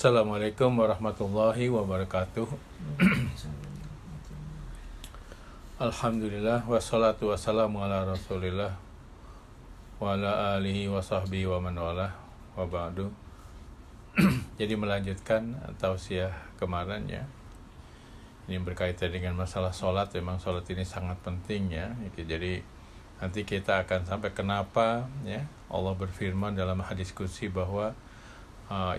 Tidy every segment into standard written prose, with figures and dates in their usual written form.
Assalamualaikum warahmatullahi wabarakatuh. Alhamdulillah wassalatu wassalamu ala rasulillah wa ala alihi wa sahbihi wa man walah wa ba'du. Jadi melanjutkan tausiah kemarin ya. Ini berkaitan dengan masalah sholat. Memang sholat ini sangat penting ya. Jadi nanti kita akan sampai kenapa ya Allah berfirman dalam hadis qudsi bahwa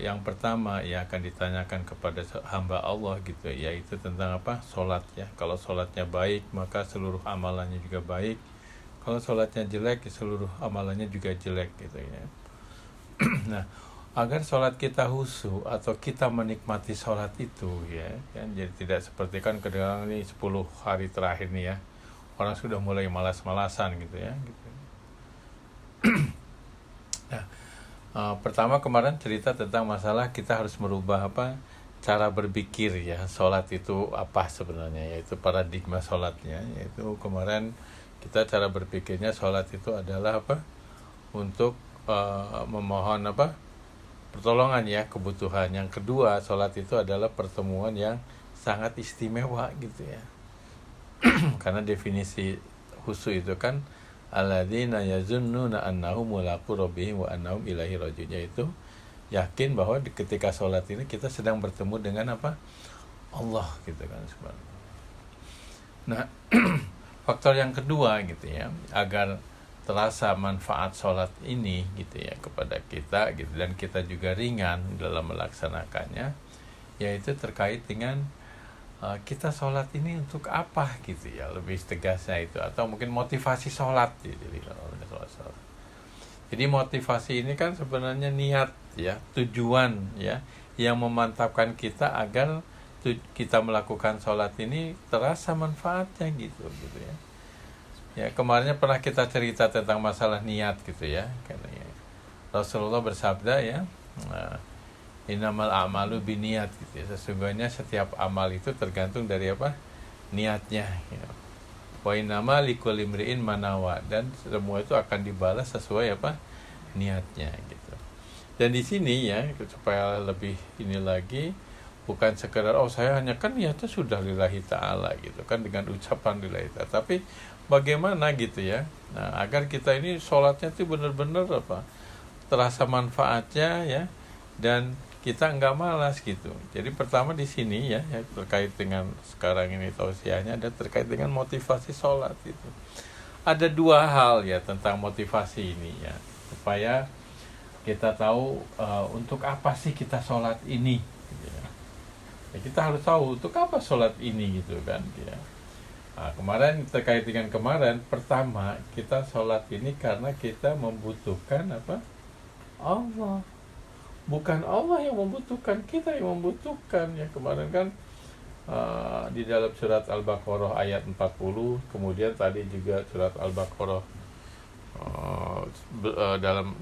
yang pertama yang akan ditanyakan kepada hamba Allah gitu, yaitu tentang apa? Sholat ya. Kalau sholatnya baik maka seluruh amalannya juga baik. Kalau sholatnya jelek seluruh amalannya juga jelek gitu ya. Nah, agar sholat kita khusyuk atau kita menikmati sholat itu ya kan, jadi tidak seperti kan kadang ini 10 hari terakhir nih ya, orang sudah mulai malas-malasan gitu ya gitu. Nah, pertama kemarin cerita tentang masalah kita harus merubah cara berpikir ya, sholat itu apa sebenarnya, yaitu paradigma sholatnya. Yaitu kemarin kita cara berpikirnya sholat itu adalah untuk memohon pertolongan ya, kebutuhan. Yang kedua, sholat itu adalah pertemuan yang sangat istimewa gitu ya. Karena definisi khusyuk itu kan alladzina yazunnuna annahum mulaqu rabbihim wa annahum ilaihi raji'un, yaitu yakin bahwa ketika sholat ini kita sedang bertemu dengan Allah gitu kan subhanallah. Nah, faktor yang kedua gitu ya, agar terasa manfaat sholat ini gitu ya kepada kita gitu, dan kita juga ringan dalam melaksanakannya, yaitu terkait dengan kita sholat ini untuk apa gitu ya, lebih tegasnya itu, atau mungkin motivasi sholat gitu. Jadi motivasi ini kan sebenarnya niat ya, tujuan ya, yang memantapkan kita agar kita melakukan sholat ini terasa manfaatnya gitu ya. Ya, kemarinnya pernah kita cerita tentang masalah niat gitu ya. Karena ya, Rasulullah bersabda ya, innamal a'malu binniyat gitu ya. Sesungguhnya setiap amal itu tergantung dari niatnya ya. Wa innama likulli imri'in ma nawa, dan semua itu akan dibalas sesuai niatnya gitu. Dan di sini ya, supaya lebih ini lagi, bukan sekedar saya hanya kan niatnya sudah lillahi ta'ala gitu kan, dengan ucapan lillahi ta'ala, tapi bagaimana gitu ya. Nah, agar kita ini sholatnya itu benar-benar terasa manfaatnya ya, dan kita nggak malas gitu. Jadi pertama di sini ya terkait dengan sekarang ini tausiahnya ada terkait dengan motivasi sholat itu. Ada dua hal ya tentang motivasi ini ya, supaya kita tahu untuk apa sih kita sholat ini gitu ya. Kita harus tahu untuk apa sholat ini gitu kan ya. Nah, kemarin terkait dengan kemarin, pertama kita sholat ini karena kita membutuhkan Allah. Bukan Allah yang membutuhkan, kita yang membutuhkan ya. Kemarin kan di dalam surat Al-Baqarah ayat 40, kemudian tadi juga surat Al-Baqarah dalam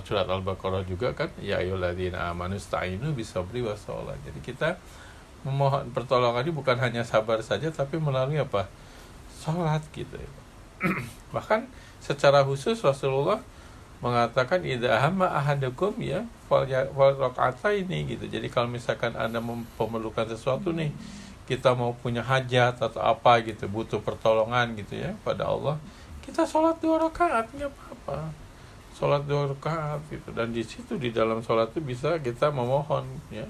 surat Al-Baqarah juga kan, ya ayyuhalladzina amanu ista'inu bisabri wassalah. Jadi kita memohon pertolongan ini bukan hanya sabar saja, tapi melalui sholat gitu ya. Bahkan secara khusus Rasulullah mengatakan idza hamma ahadukum ya fal rakaata ini gitu. Jadi kalau misalkan Anda memerlukan sesuatu nih, kita mau punya hajat atau apa gitu, butuh pertolongan gitu ya pada Allah, kita sholat 2 rakaat nggak apa-apa. Sholat 2 rakaat gitu, dan di situ di dalam sholat itu bisa kita memohon ya.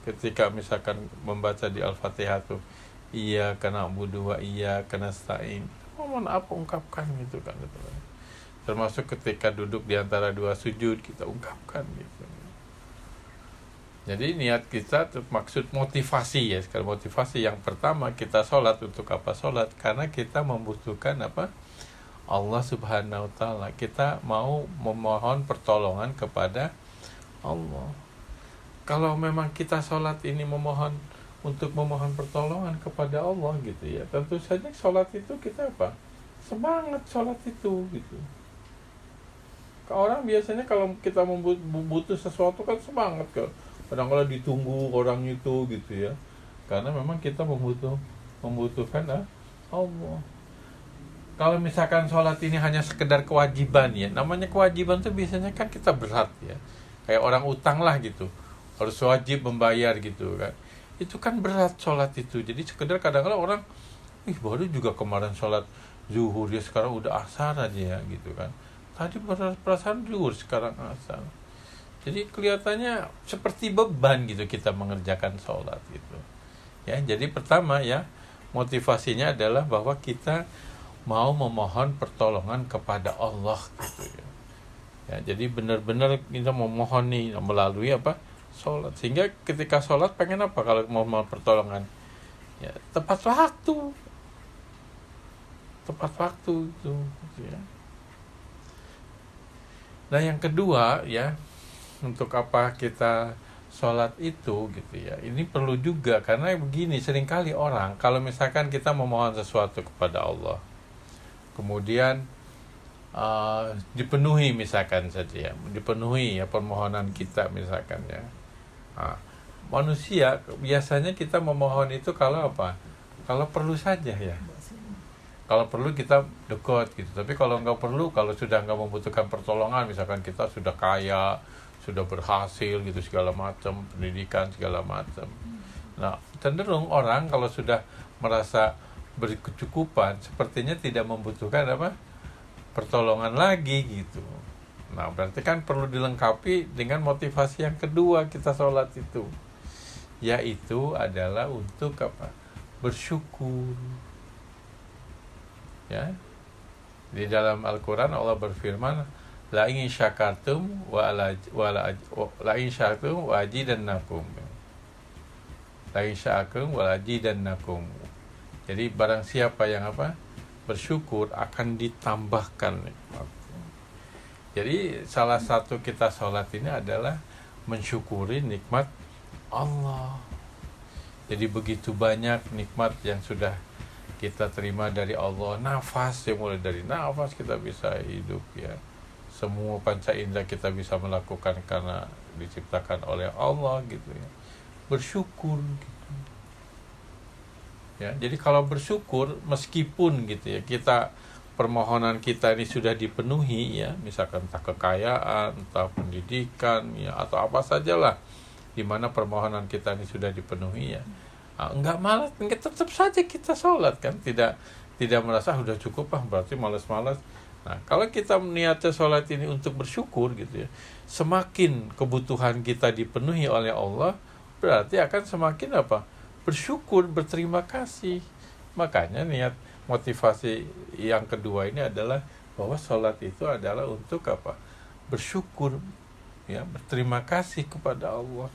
Ketika misalkan membaca di Al-Fatihah tuh, iya karena budu wa iya karena stain, mohon apa ungkapkan gitu kan gitu. Termasuk ketika duduk di antara 2 sujud kita ungkapkan gitu. Jadi niat kita maksud motivasi ya. Sekali motivasi yang pertama kita sholat, untuk apa sholat? Karena kita membutuhkan Allah subhanahu wa ta'ala. Kita mau memohon pertolongan kepada Allah. Kalau memang kita sholat ini untuk memohon pertolongan kepada Allah gitu ya, tentu saja sholat itu kita semangat sholat itu gitu. Orang biasanya kalau kita membutuh sesuatu kan semangat kan, kadang-kadang ditunggu orang itu gitu ya, karena memang kita membutuhkan Allah. Kalau misalkan sholat ini hanya sekedar kewajiban ya, namanya kewajiban tuh biasanya kan kita berat ya, kayak orang utang lah gitu. harus wajib membayar gitu kan. Itu kan berat sholat itu. Jadi sekedar kadang-kadang orang, baru juga kemarin sholat zuhur, ya sekarang udah asar aja ya gitu kan. Tadi perasaan zuhur, sekarang asar. Jadi kelihatannya seperti beban gitu kita mengerjakan sholat gitu. Ya, jadi pertama ya, motivasinya adalah bahwa kita mau memohon pertolongan kepada Allah gitu ya. Ya, jadi benar-benar kita memohon nih melalui apa? Sholat. Sehingga ketika sholat pengen apa kalau mau mohon pertolongan? Ya, tepat waktu. Tepat waktu itu ya. Nah, yang kedua ya, untuk apa kita sholat itu gitu ya, ini perlu juga, karena begini, seringkali orang kalau misalkan kita memohon sesuatu kepada Allah, kemudian dipenuhi misalkan saja ya, dipenuhi ya permohonan kita misalkan ya. Manusia biasanya kita memohon itu kalau apa? Kalau perlu saja ya. Kalau perlu kita dekat gitu. Tapi kalau nggak perlu, kalau sudah nggak membutuhkan pertolongan, misalkan kita sudah kaya, sudah berhasil gitu segala macam, pendidikan segala macam. Nah, cenderung orang kalau sudah merasa berkecukupan, sepertinya tidak membutuhkan apa? Pertolongan lagi gitu. Nah, berarti kan perlu dilengkapi dengan motivasi yang kedua kita sholat itu, yaitu adalah untuk apa? Bersyukur. Ya, di dalam Al-Quran Allah berfirman, la in syakartum wa azidannakum. La in syakartum wa azidannakum. Jadi barang siapa yang apa? Bersyukur akan ditambahkan. Jadi salah satu kita sholat ini adalah mensyukuri nikmat Allah. Jadi begitu banyak nikmat yang sudah kita terima dari Allah. Nafas, yang mulai dari nafas kita bisa hidup ya. Semua panca indera kita bisa melakukan karena diciptakan oleh Allah gitu ya. Bersyukur gitu. Ya, jadi kalau bersyukur meskipun gitu ya, kita permohonan kita ini sudah dipenuhi ya, misalkan entah kekayaan, entah pendidikan ya, atau apa sajalah di mana permohonan kita ini sudah dipenuhi ya. Enggak malas, tetap saja kita sholat kan, tidak merasa udah cukup berarti malas-malas. Nah, kalau kita niatnya sholat ini untuk bersyukur gitu ya, semakin kebutuhan kita dipenuhi oleh Allah, berarti akan semakin apa? Bersyukur, berterima kasih. Makanya niat motivasi yang kedua ini adalah bahwa sholat itu adalah untuk apa? Bersyukur ya, berterima kasih kepada Allah.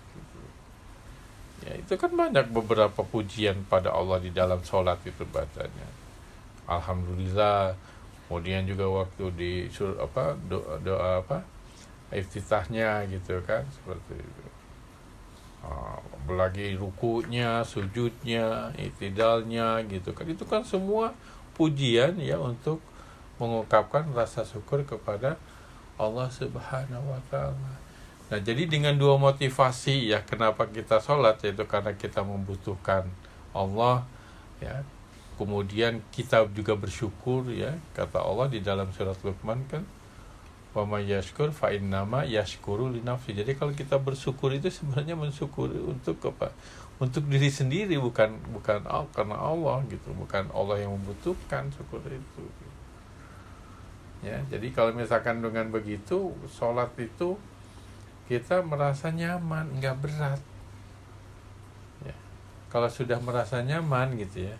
Ya, itu kan banyak beberapa pujian pada Allah di dalam sholat itu bacanya. Alhamdulillah. Kemudian juga waktu di doa apa? Iftitahnya gitu kan, seperti itu. Apalagi rukunya, sujudnya, i'tidalnya gitu kan. Itu kan semua pujian ya untuk mengungkapkan rasa syukur kepada Allah Subhanahu wa taala. Nah, jadi dengan dua motivasi ya kenapa kita sholat, yaitu karena kita membutuhkan Allah ya. Kemudian kita juga bersyukur ya, kata Allah di dalam surat Luqman kan, wa may yashkur fa innama yashkuru li nafsi. Jadi kalau kita bersyukur itu sebenarnya mensyukuri untuk apa? Untuk diri sendiri, bukan karena Allah gitu, bukan Allah yang membutuhkan syukur itu. Ya, jadi kalau misalkan dengan begitu sholat itu kita merasa nyaman, nggak berat. Ya. Kalau sudah merasa nyaman gitu ya,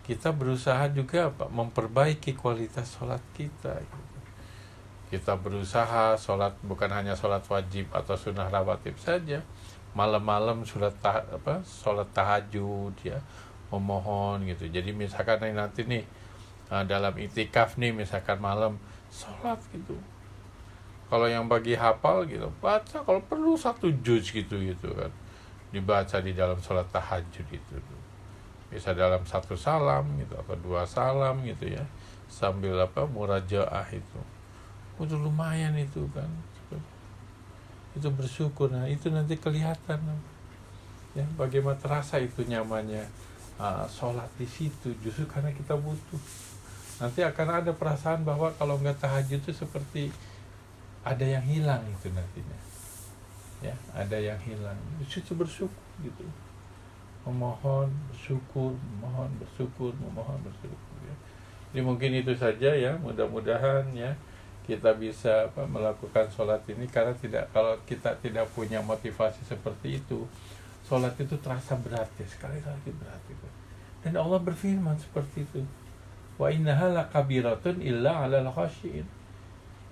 kita berusaha juga memperbaiki kualitas sholat kita. Gitu. Kita berusaha sholat bukan hanya sholat wajib atau sunnah rawatib saja, malam-malam sholat tahajud ya, memohon gitu. Jadi misalkan nanti nih dalam itikaf nih, misalkan malam sholat gitu. Kalau yang bagi hafal gitu, baca kalau perlu 1 juz gitu kan, dibaca di dalam sholat tahajud itu. Bisa dalam 1 salam gitu atau 2 salam gitu ya, sambil murajaah itu. Itu lumayan itu kan. Itu bersyukur. Nah, itu nanti kelihatan ya bagaimana terasa itu nyamannya sholat di situ, justru karena kita butuh. Nanti akan ada perasaan bahwa kalau nggak tahajud itu seperti ada yang hilang itu nantinya ya ada yang hilang. Itu bersyukur gitu, memohon bersyukur, memohon bersyukur, memohon bersyukur ya. Jadi mungkin itu saja ya, mudah-mudahan ya kita bisa melakukan sholat ini, karena kalau kita tidak punya motivasi seperti itu, sholat itu terasa berat ya, sekali lagi berat itu. Dan Allah berfirman seperti itu, wa innaha lakabiratun illa 'alal khashiin.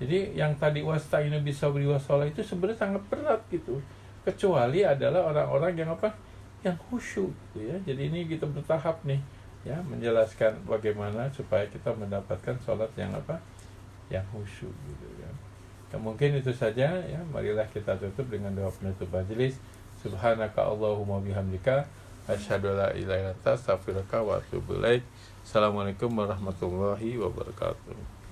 Jadi yang tadi wasta'inu bisabri wassalah itu sebenarnya sangat berat gitu, kecuali adalah orang-orang yang yang khusyuk gitu ya. Jadi ini kita bertahap nih ya, menjelaskan bagaimana supaya kita mendapatkan sholat yang yang khusyuk gitu ya. Mungkin itu saja ya, marilah kita tutup dengan doa penutup majelis. Subhanaka Allahumma bihamdika asyhadu an la ilaha illa anta astaghfiruka wa atubu ilaik. Assalamualaikum warahmatullahi wabarakatuh.